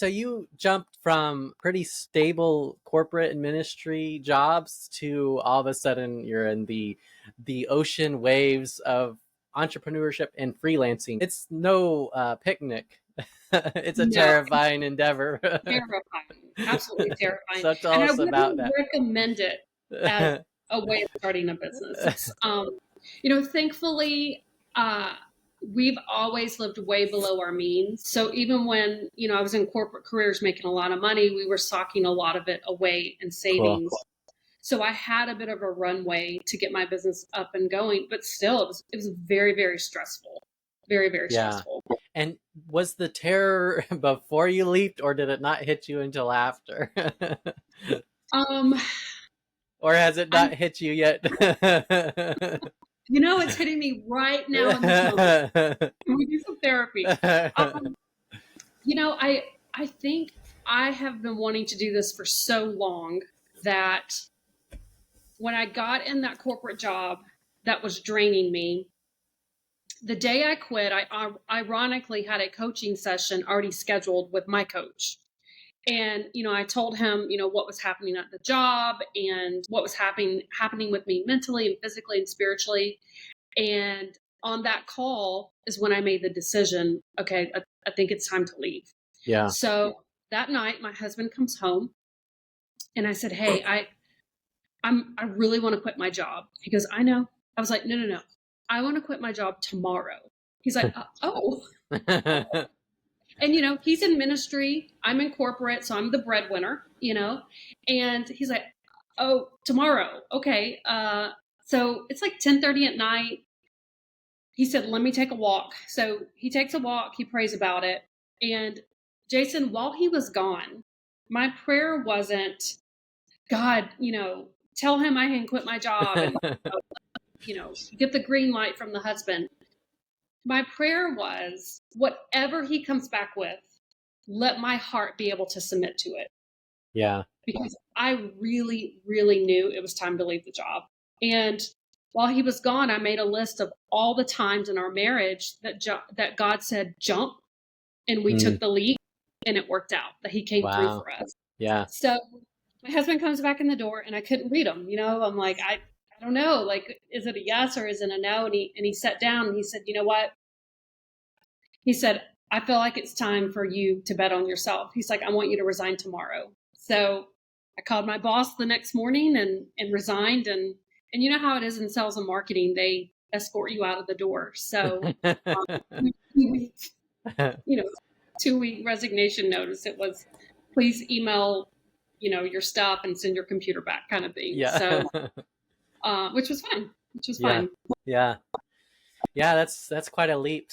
So you jumped from pretty stable corporate and ministry jobs to all of a sudden you're in the ocean waves of entrepreneurship and freelancing. It's no picnic. It's a No, terrifying endeavor. terrifying, absolutely terrifying. So tell And I us about wouldn't that. recommend it as a way of starting a business. It's, thankfully, uh, we've always lived way below our means. So even when, I was in corporate careers making a lot of money, we were socking a lot of it away in Cool. savings. So I had a bit of a runway to get my business up and going, but still it was very, very stressful. Very, very Yeah. stressful. And was the terror before you leaped, or did it not hit you until after? Um, Or has it I'm, not hit you yet? it's hitting me right now in this moment. Can we do some therapy? Um, I think I have been wanting to do this for so long that when I got in that corporate job that was draining me, the day I quit, I ironically had a coaching session already scheduled with my coach. And, I told him, what was happening at the job and what was happening with me mentally and physically and spiritually. And on that call is when I made the decision, okay, I think it's time to leave. Yeah. So that night, my husband comes home and I said, hey, I really want to quit my job. He goes, I know. I was like, no. I want to quit my job tomorrow. He's like, oh. And, he's in ministry. I'm in corporate, so I'm the breadwinner, and he's like, oh, tomorrow. Okay. So it's like 10:30 at night. He said, let me take a walk. So he takes a walk. He prays about it. And Jason, while he was gone, my prayer wasn't, God, tell him I can quit my job and, get the green light from the husband. My prayer was, whatever he comes back with, let my heart be able to submit to it. Yeah. Because I really, really knew it was time to leave the job. And while he was gone, I made a list of all the times in our marriage that God said, jump, and we took the leap, and it worked out, that he came through for us. Yeah. So my husband comes back in the door, and I couldn't read him. I'm like, I don't know, like, is it a yes or is it a no? And he sat down and he said, you know what? He said, I feel like it's time for you to bet on yourself. He's like, I want you to resign tomorrow. So I called my boss the next morning and resigned. And you know how it is in sales and marketing, they escort you out of the door. So 2-week, 2-week resignation notice. It was, please email, your stuff and send your computer back, kind of thing. Yeah. So, which was fine. Fine. Yeah. Yeah. That's quite a leap.